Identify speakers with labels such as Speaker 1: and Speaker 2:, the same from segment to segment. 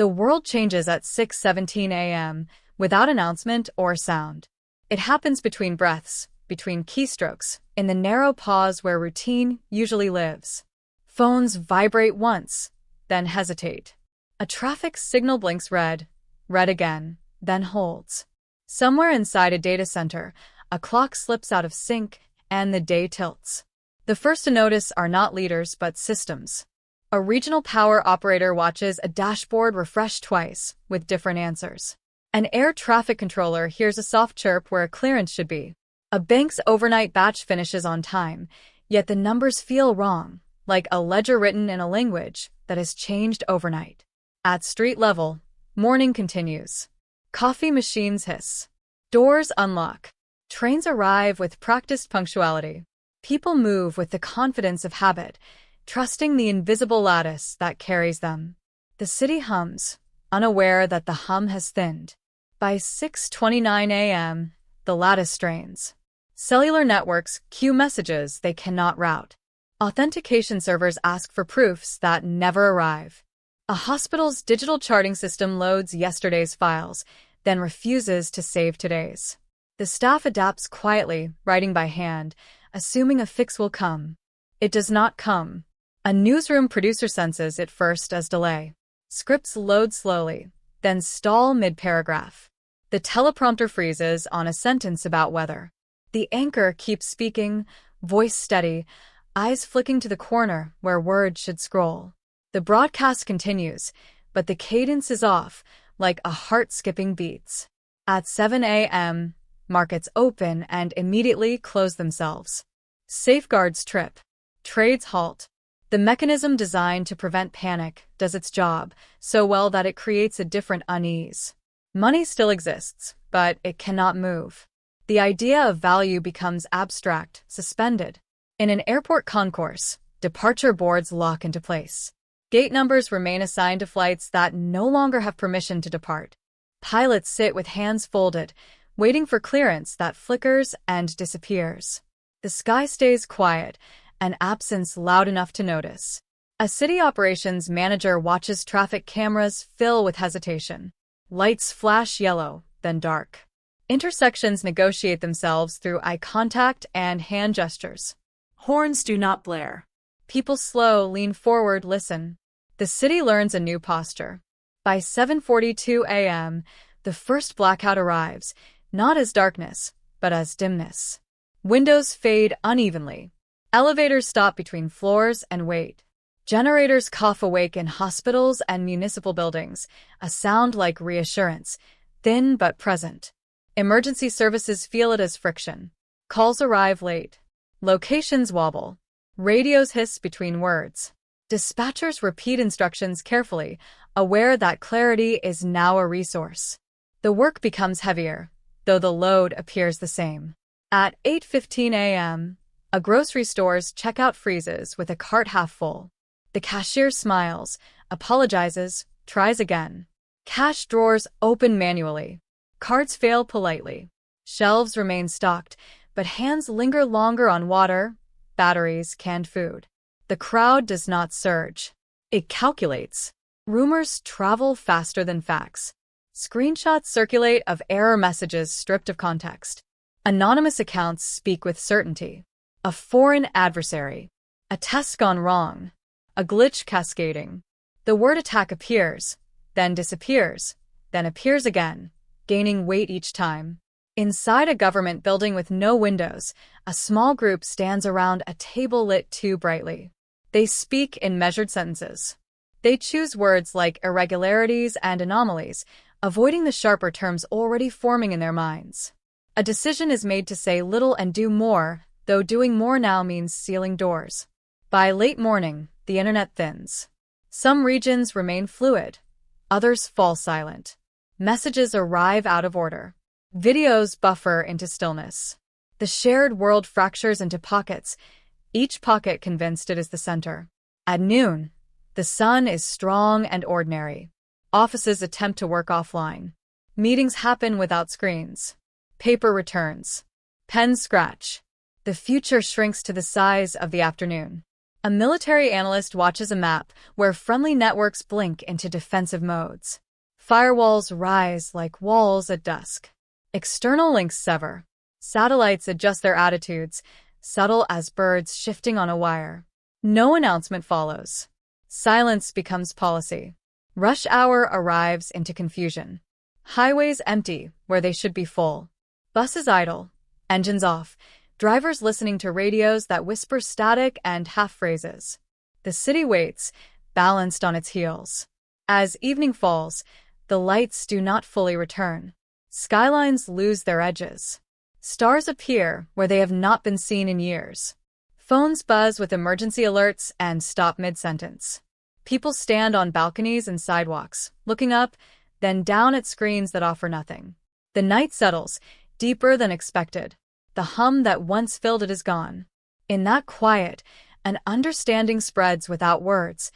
Speaker 1: The world changes at 6:17 a.m. without announcement or sound. It happens between breaths, between keystrokes, in the narrow pause where routine usually lives. Phones vibrate once, then hesitate. A traffic signal blinks red, red again, then holds. Somewhere inside a data center, a clock slips out of sync and the day tilts. The first to notice are not leaders but systems. A regional power operator watches a dashboard refresh twice, with different answers. An air traffic controller hears a soft chirp where a clearance should be. A bank's overnight batch finishes on time, yet the numbers feel wrong, like a ledger written in a language that has changed overnight. At street level, morning continues. Coffee machines hiss. Doors unlock. Trains arrive with practiced punctuality. People move with the confidence of habit, trusting the invisible lattice that carries them. The city hums, unaware that the hum has thinned. By 6:29 a.m., the lattice strains. Cellular networks queue messages they cannot route. Authentication servers ask for proofs that never arrive. A hospital's digital charting system loads yesterday's files, then refuses to save today's. The staff adapts quietly, writing by hand, assuming a fix will come. It does not come. A newsroom producer senses it first as delay. Scripts load slowly, then stall mid-paragraph. The teleprompter freezes on a sentence about weather. The anchor keeps speaking, voice steady, eyes flicking to the corner where words should scroll. The broadcast continues, but the cadence is off, like a heart skipping beats. At 7 a.m., markets open and immediately close themselves. Safeguards trip. Trades halt. The mechanism designed to prevent panic does its job so well that it creates a different unease. Money still exists, but it cannot move. The idea of value becomes abstract, suspended. In an airport concourse, departure boards lock into place. Gate numbers remain assigned to flights that no longer have permission to depart. Pilots sit with hands folded, waiting for clearance that flickers and disappears. The sky stays quiet, an absence loud enough to notice. A city operations manager watches traffic cameras fill with hesitation. Lights flash yellow, then dark. Intersections negotiate themselves through eye contact and hand gestures. Horns do not blare. People slow, lean forward, listen. The city learns a new posture. By 7:42 a.m., the first blackout arrives, not as darkness, but as dimness. Windows fade unevenly. Elevators stop between floors and wait. Generators cough awake in hospitals and municipal buildings, a sound like reassurance, thin but present. Emergency services feel it as friction. Calls arrive late. Locations wobble. Radios hiss between words. Dispatchers repeat instructions carefully, aware that clarity is now a resource. The work becomes heavier, though the load appears the same. At 8:15 a.m., a grocery store's checkout freezes with a cart half full. The cashier smiles, apologizes, tries again. Cash drawers open manually. Cards fail politely. Shelves remain stocked, but hands linger longer on water, batteries, canned food. The crowd does not surge. It calculates. Rumors travel faster than facts. Screenshots circulate of error messages stripped of context. Anonymous accounts speak with certainty. A foreign adversary. A test gone wrong. A glitch cascading. The word attack appears, then disappears, then appears again, gaining weight each time. Inside a government building with no windows, a small group stands around a table lit too brightly. They speak in measured sentences. They choose words like irregularities and anomalies, avoiding the sharper terms already forming in their minds. A decision is made to say little and do more, though doing more now means sealing doors. By late morning, the internet thins. Some regions remain fluid. Others fall silent. Messages arrive out of order. Videos buffer into stillness. The shared world fractures into pockets, each pocket convinced it is the center. At noon, the sun is strong and ordinary. Offices attempt to work offline. Meetings happen without screens. Paper returns. Pens scratch. The future shrinks to the size of the afternoon. A military analyst watches a map where friendly networks blink into defensive modes. Firewalls rise like walls at dusk. External links sever. Satellites adjust their attitudes, subtle as birds shifting on a wire. No announcement follows. Silence becomes policy. Rush hour arrives into confusion. Highways empty where they should be full. Buses idle, engines off, drivers listening to radios that whisper static and half phrases. The city waits, balanced on its heels. As evening falls, the lights do not fully return. Skylines lose their edges. Stars appear where they have not been seen in years. Phones buzz with emergency alerts and stop mid-sentence. People stand on balconies and sidewalks, looking up, then down at screens that offer nothing. The night settles, deeper than expected. The hum that once filled it is gone. In that quiet, an understanding spreads without words.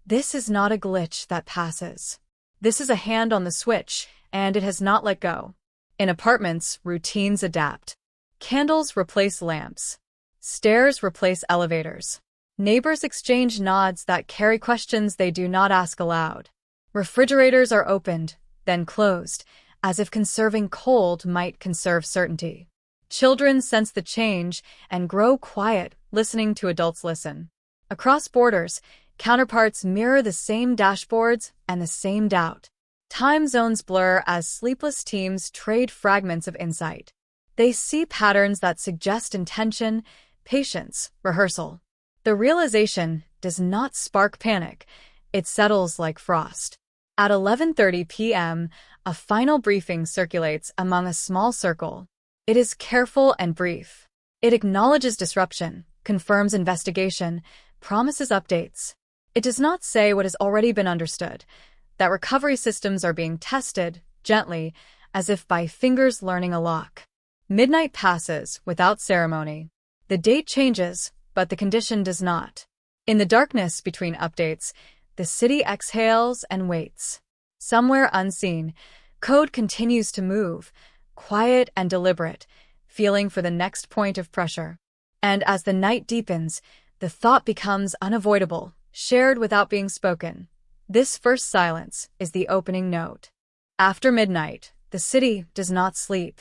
Speaker 1: This is not a glitch that passes. This is a hand on the switch, and it has not let go. In apartments, routines adapt. Candles replace lamps. Stairs replace elevators. Neighbors exchange nods that carry questions they do not ask aloud. Refrigerators are opened, then closed, as if conserving cold might conserve certainty. Children sense the change and grow quiet, listening to adults listen. Across borders, counterparts mirror the same dashboards and the same doubt. Time zones blur as sleepless teams trade fragments of insight. They see patterns that suggest intention, patience, rehearsal. The realization does not spark panic. It settles like frost. At 11:30 p.m., a final briefing circulates among a small circle. It is careful and brief. It acknowledges disruption, confirms investigation, promises updates. It does not say what has already been understood, that recovery systems are being tested, gently, as if by fingers learning a lock. Midnight passes without ceremony. The date changes, but the condition does not. In the darkness between updates, the city exhales and waits. Somewhere unseen, code continues to move, quiet and deliberate, feeling for the next point of pressure. And as the night deepens, the thought becomes unavoidable, shared without being spoken. This first silence is the opening note. After midnight, the city does not sleep.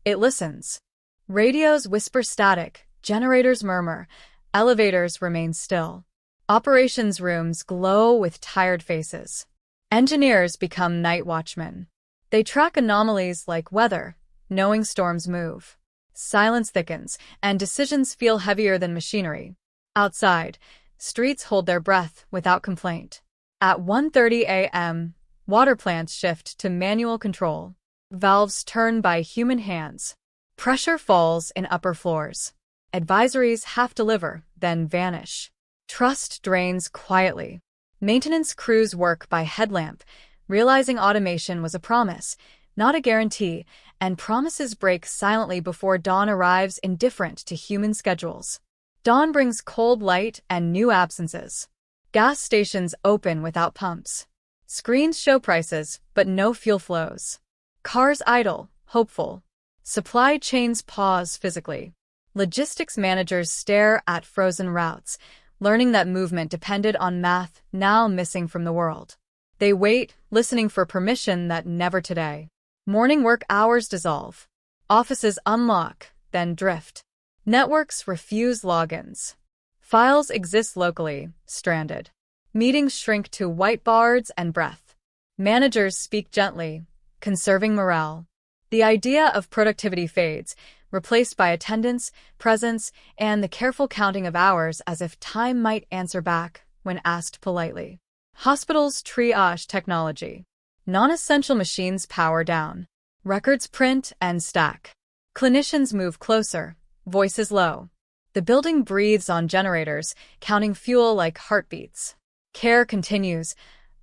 Speaker 1: It listens. Radios whisper static, generators murmur, elevators remain still. Operations rooms glow with tired faces. Engineers become night watchmen. They track anomalies like weather, knowing storms move. Silence thickens, and decisions feel heavier than machinery. Outside, streets hold their breath without complaint. At 1:30 a.m., water plants shift to manual control. Valves turn by human hands. Pressure falls in upper floors. Advisories half deliver, then vanish. Trust drains quietly. Maintenance crews work by headlamp, realizing automation was a promise, not a guarantee, and promises break silently before dawn arrives, indifferent to human schedules. Dawn brings cold light and new absences. Gas stations open without pumps. Screens show prices, but no fuel flows. Cars idle, hopeful. Supply chains pause physically. Logistics managers stare at frozen routes, learning that movement depended on math now missing from the world. They wait, listening for permission that never today. Morning work hours dissolve. Offices unlock, then drift. Networks refuse logins. Files exist locally, stranded. Meetings shrink to whiteboards and breath. Managers speak gently, conserving morale. The idea of productivity fades, replaced by attendance, presence, and the careful counting of hours as if time might answer back when asked politely. Hospitals triage technology. Non-essential machines power down. Records print and stack. Clinicians move closer, voices low. The building breathes on generators, counting fuel like heartbeats. Care continues,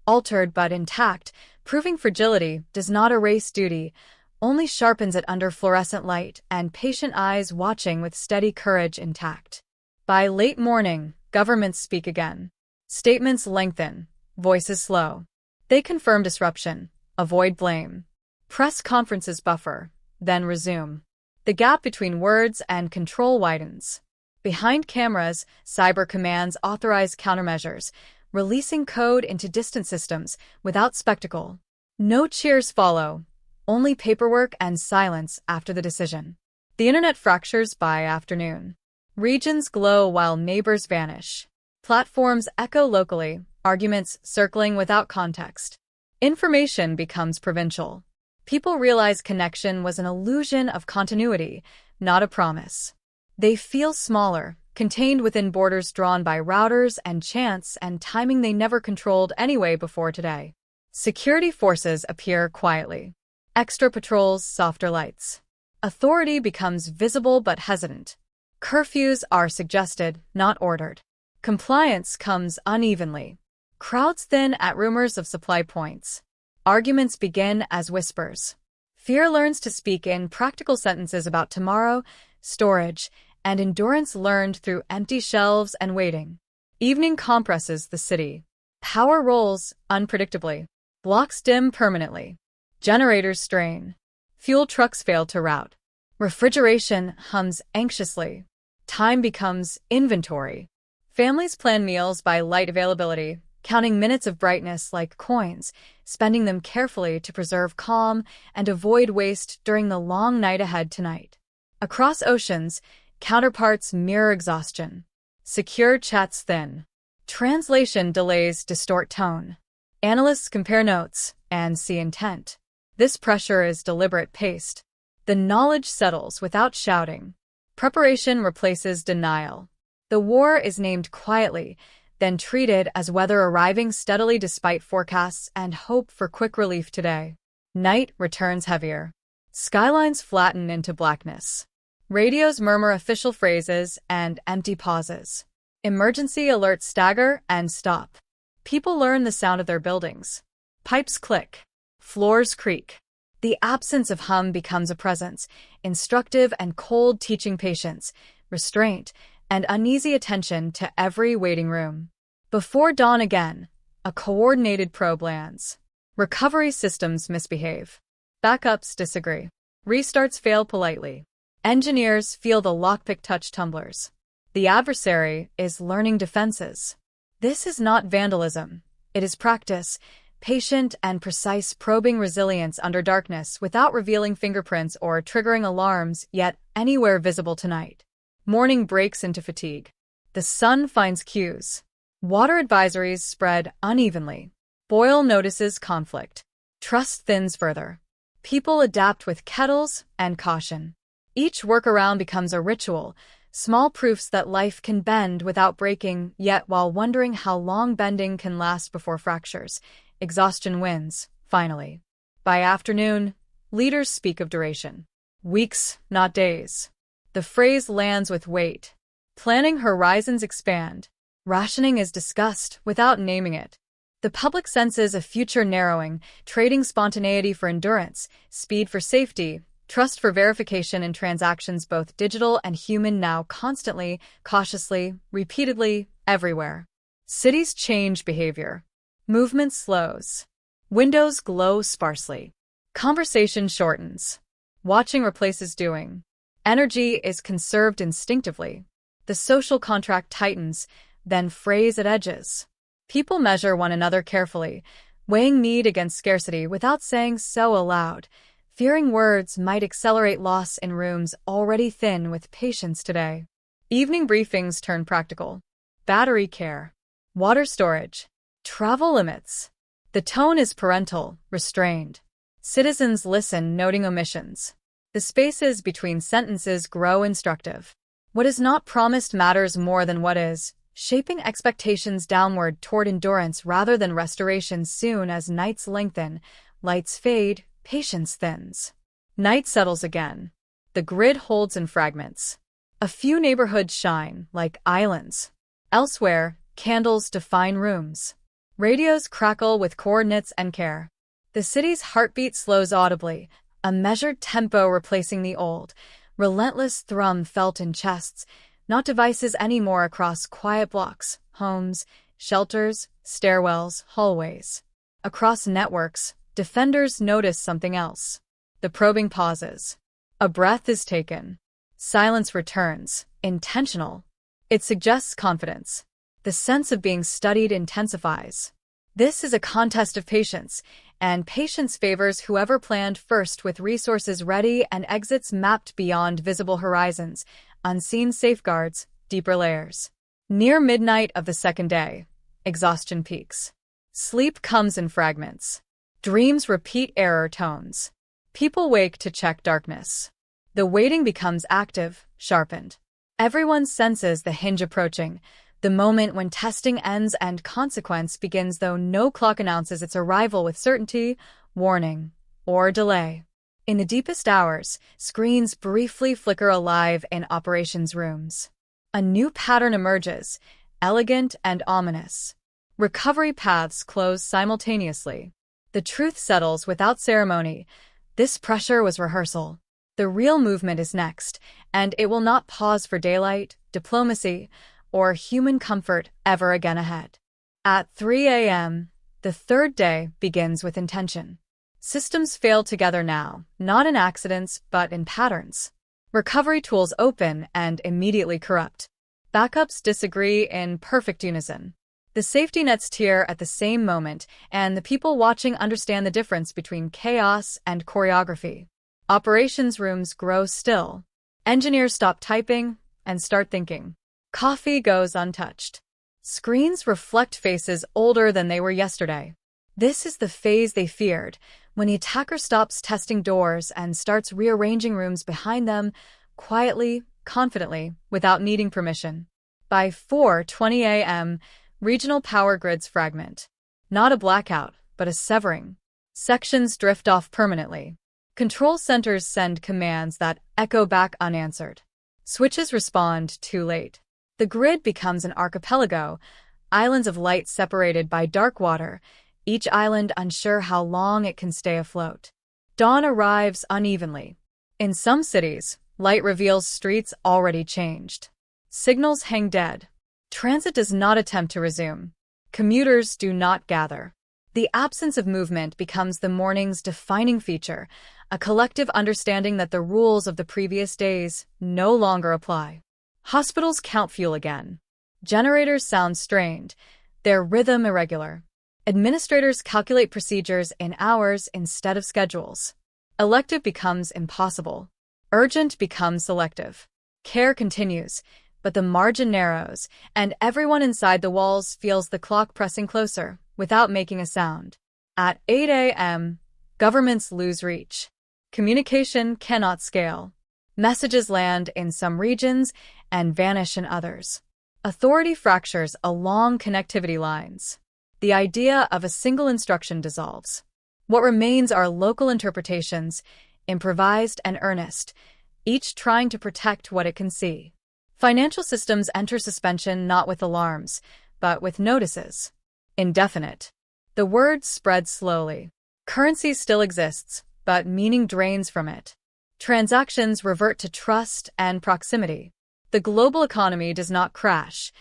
Speaker 1: altered but intact, proving fragility does not erase duty, only sharpens it under fluorescent light and patient eyes watching with steady courage intact. By late morning, governments speak again. Statements lengthen, voices slow. They confirm disruption, avoid blame. Press conferences buffer, then resume. The gap between words and control widens. Behind cameras, cyber commands authorize countermeasures, releasing code into distant systems without spectacle. No cheers follow, only paperwork and silence after the decision. The internet fractures by afternoon. Regions glow while neighbors vanish. Platforms echo locally, arguments circling without context. Information becomes provincial. People realize connection was an illusion of continuity, not a promise. They feel smaller, contained within borders drawn by routers and chance and timing they never controlled anyway before today. Security forces appear quietly. Extra patrols, softer lights. Authority becomes visible but hesitant. Curfews are suggested, not ordered. Compliance comes unevenly. Crowds thin at rumors of supply points. Arguments begin as whispers. Fear learns to speak in practical sentences about tomorrow, storage, and endurance learned through empty shelves and waiting. Evening compresses the city. Power rolls unpredictably. Blocks dim permanently. Generators strain. Fuel trucks fail to route. Refrigeration hums anxiously. Time becomes inventory. Families plan meals by light availability, counting minutes of brightness like coins, spending them carefully to preserve calm and avoid waste during the long night ahead tonight. Across oceans, counterparts mirror exhaustion. Secure chats thin. Translation delays distort tone. Analysts compare notes and see intent. This pressure is deliberate paced. The knowledge settles without shouting. Preparation replaces denial. The war is named quietly, then treated as weather arriving steadily despite forecasts and hope for quick relief today. Night returns heavier. Skylines flatten into blackness. Radios murmur official phrases and empty pauses. Emergency alerts stagger and stop. People learn the sound of their buildings. Pipes click. Floors creak. The absence of hum becomes a presence, instructive and cold, teaching patience, restraint, and uneasy attention to every waiting room. Before dawn again, a coordinated probe lands. Recovery systems misbehave. Backups disagree. Restarts fail politely. Engineers feel the lockpick touch tumblers. The adversary is learning defenses. This is not vandalism. It is practice, patient and precise, probing resilience under darkness without revealing fingerprints or triggering alarms yet anywhere visible tonight. Morning breaks into fatigue. The sun finds cues. Water advisories spread unevenly. Boyle notices conflict. Trust thins further. People adapt with kettles and caution. Each workaround becomes a ritual, small proofs that life can bend without breaking, yet while wondering how long bending can last before fractures, exhaustion wins, finally. By afternoon, leaders speak of duration. Weeks, not days. The phrase lands with weight. Planning horizons expand. Rationing is discussed without naming it. The public senses a future narrowing, trading spontaneity for endurance, speed for safety, trust for verification in transactions both digital and human now constantly, cautiously, repeatedly, everywhere. Cities change behavior. Movement slows. Windows glow sparsely. Conversation shortens. Watching replaces doing. Energy is conserved instinctively. The social contract tightens, then frays at edges. People measure one another carefully, weighing need against scarcity without saying so aloud, fearing words might accelerate loss in rooms already thin with patience today. Evening briefings turn practical. Battery care. Water storage. Travel limits. The tone is parental, restrained. Citizens listen, noting omissions. The spaces between sentences grow instructive. What is not promised matters more than what is, shaping expectations downward toward endurance rather than restoration. Soon as nights lengthen, lights fade, patience thins. Night settles again. The grid holds in fragments. A few neighborhoods shine, like islands. Elsewhere, candles define rooms. Radios crackle with coordinates and care. The city's heartbeat slows audibly, a measured tempo replacing the old, relentless thrum felt in chests, not devices anymore across quiet blocks, homes, shelters, stairwells, hallways. Across networks, defenders notice something else. The probing pauses. A breath is taken. Silence returns, intentional. It suggests confidence. The sense of being studied intensifies. This is a contest of patience, and patience favors whoever planned first with resources ready and exits mapped beyond visible horizons, unseen safeguards, deeper layers. Near midnight of the second day, exhaustion peaks. Sleep comes in fragments. Dreams repeat error tones. People wake to check darkness. The waiting becomes active, sharpened. Everyone senses the hinge approaching, the moment when testing ends and consequence begins, though no clock announces its arrival with certainty, warning, or delay. In the deepest hours, screens briefly flicker alive in operations rooms. A new pattern emerges, elegant and ominous. Recovery paths close simultaneously. The truth settles without ceremony. This pressure was rehearsal. The real movement is next, and it will not pause for daylight, diplomacy, or human comfort ever again ahead. At 3 a.m., the third day begins with intention. Systems fail together now, not in accidents, but in patterns. Recovery tools open and immediately corrupt. Backups disagree in perfect unison. The safety nets tear at the same moment, and the people watching understand the difference between chaos and choreography. Operations rooms grow still. Engineers stop typing and start thinking. Coffee goes untouched. Screens reflect faces older than they were yesterday. This is the phase they feared, when the attacker stops testing doors and starts rearranging rooms behind them, quietly, confidently, without needing permission. By 4:20 a.m., regional power grids fragment. Not a blackout, but a severing. Sections drift off permanently. Control centers send commands that echo back unanswered. Switches respond too late. The grid becomes an archipelago, islands of light separated by dark water, each island unsure how long it can stay afloat. Dawn arrives unevenly. In some cities, light reveals streets already changed. Signals hang dead. Transit does not attempt to resume. Commuters do not gather. The absence of movement becomes the morning's defining feature, a collective understanding that the rules of the previous days no longer apply. Hospitals count fuel again. Generators sound strained, their rhythm irregular. Administrators calculate procedures in hours instead of schedules. Elective becomes impossible. Urgent becomes selective. Care continues, but the margin narrows, and everyone inside the walls feels the clock pressing closer, without making a sound. At 8 a.m., governments lose reach. Communication cannot scale. Messages land in some regions and vanish in others. Authority fractures along connectivity lines. The idea of a single instruction dissolves. What remains are local interpretations, improvised and earnest, each trying to protect what it can see. Financial systems enter suspension not with alarms, but with notices. Indefinite. The word spreads slowly. Currency still exists, but meaning drains from it. Transactions revert to trust and proximity. The global economy does not crash.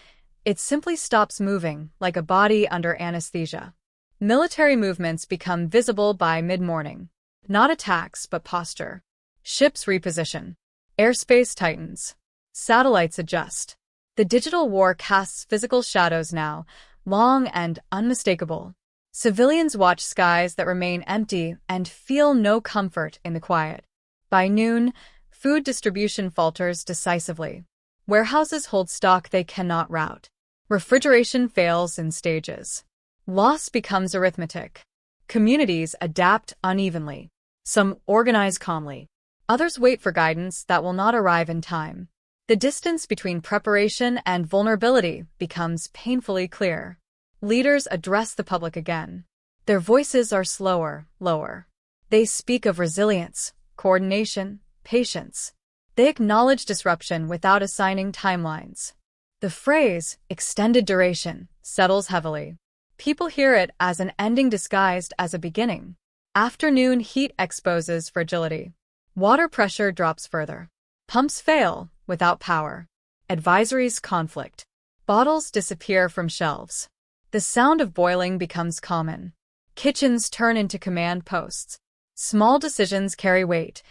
Speaker 1: It simply stops moving, like a body under anesthesia. Military movements become visible by mid-morning. Not attacks, but posture. Ships reposition. Airspace tightens. Satellites adjust. The digital war casts physical shadows now, long and unmistakable. Civilians watch skies that remain empty and feel no comfort in the quiet. By noon, food distribution falters decisively. Warehouses hold stock they cannot route. Refrigeration fails in stages. Loss becomes arithmetic. Communities adapt unevenly. Some organize calmly. Others wait for guidance that will not arrive in time. The distance between preparation and vulnerability becomes painfully clear. Leaders address the public again. Their voices are slower, lower. They speak of resilience, coordination, patience. They acknowledge disruption without assigning timelines. The phrase, extended duration, settles heavily. People hear it as an ending disguised as a beginning. Afternoon heat exposes fragility. Water pressure drops further. Pumps fail without power. Advisories conflict. Bottles disappear from shelves. The sound of boiling becomes common. Kitchens turn into command posts. Small decisions carry weight.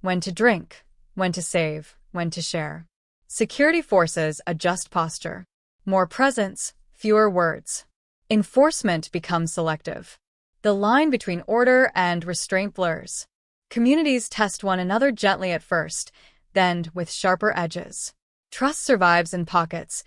Speaker 1: When to drink, when to save, when to share. Security forces adjust posture. More presence, fewer words. Enforcement becomes selective. The line between order and restraint blurs. Communities test one another gently at first, then with sharper edges. Trust survives in pockets,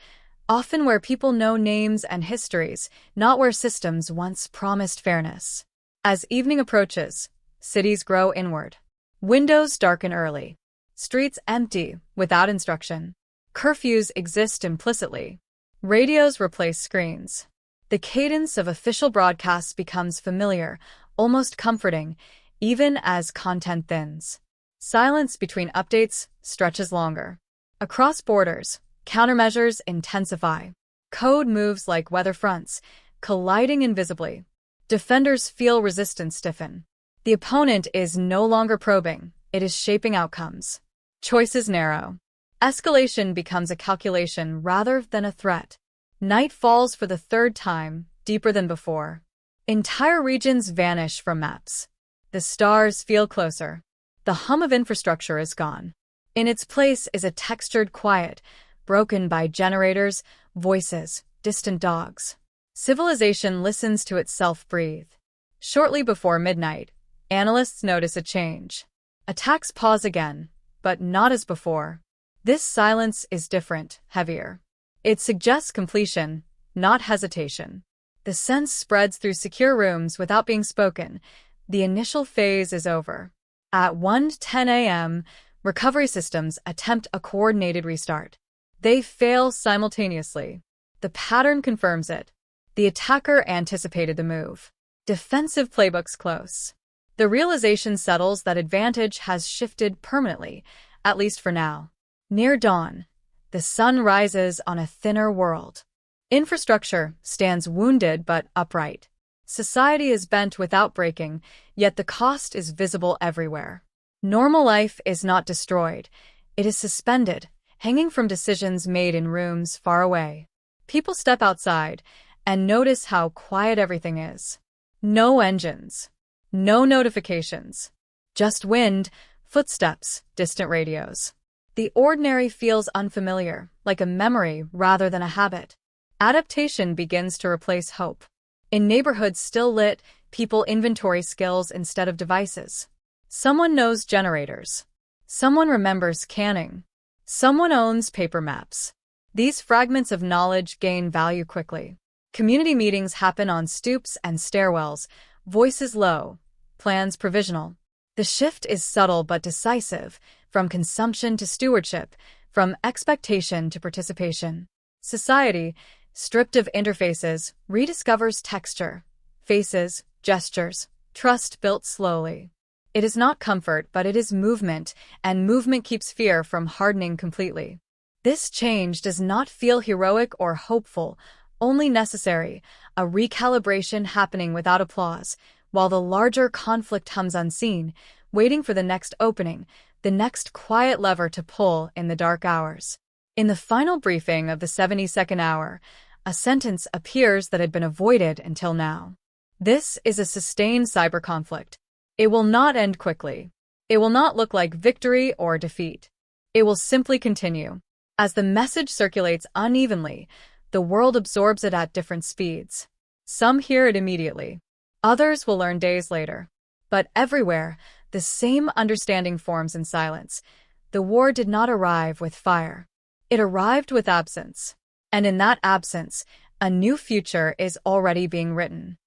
Speaker 1: often where people know names and histories, not where systems once promised fairness. As evening approaches, cities grow inward. Windows darken early. Streets empty, without instruction. Curfews exist implicitly. Radios replace screens. The cadence of official broadcasts becomes familiar, almost comforting, even as content thins. Silence between updates stretches longer. Across borders, countermeasures intensify. Code moves like weather fronts, colliding invisibly. Defenders feel resistance stiffen. The opponent is no longer probing, it is shaping outcomes. Choices narrow. Escalation becomes a calculation rather than a threat. Night falls for the third time, deeper than before. Entire regions vanish from maps. The stars feel closer. The hum of infrastructure is gone. In its place is a textured quiet, broken by generators, voices, distant dogs. Civilization listens to itself breathe. Shortly before midnight, analysts notice a change. Attacks pause again, but not as before. This silence is different, heavier. It suggests completion, not hesitation. The sense spreads through secure rooms without being spoken. The initial phase is over. At 1:10 a.m., recovery systems attempt a coordinated restart. They fail simultaneously. The pattern confirms it. The attacker anticipated the move. Defensive playbooks close. The realization settles that advantage has shifted permanently, at least for now. Near dawn, the sun rises on a thinner world. Infrastructure stands wounded but upright. Society is bent without breaking, yet the cost is visible everywhere. Normal life is not destroyed. It is suspended, hanging from decisions made in rooms far away. People step outside and notice how quiet everything is. No engines. No notifications. Just wind, footsteps, distant radios. The ordinary feels unfamiliar, like a memory rather than a habit. Adaptation begins to replace hope. In neighborhoods still lit, people inventory skills instead of devices. Someone knows generators. Someone remembers canning. Someone owns paper maps. These fragments of knowledge gain value quickly. Community meetings happen on stoops and stairwells, voices low, plans provisional. The shift is subtle but decisive, from consumption to stewardship, from expectation to participation. Society, stripped of interfaces, rediscovers texture, faces, gestures, trust built slowly. It is not comfort, but it is movement, and movement keeps fear from hardening completely. This change does not feel heroic or hopeful, only necessary, a recalibration happening without applause, while the larger conflict hums unseen, waiting for the next opening, the next quiet lever to pull in the dark hours. In the final briefing of the 72nd hour, a sentence appears that had been avoided until now. This is a sustained cyber conflict. It will not end quickly. It will not look like victory or defeat. It will simply continue. As the message circulates unevenly, the world absorbs it at different speeds. Some hear it immediately. Others will learn days later. But everywhere, the same understanding forms in silence. The war did not arrive with fire. It arrived with absence. And in that absence, a new future is already being written.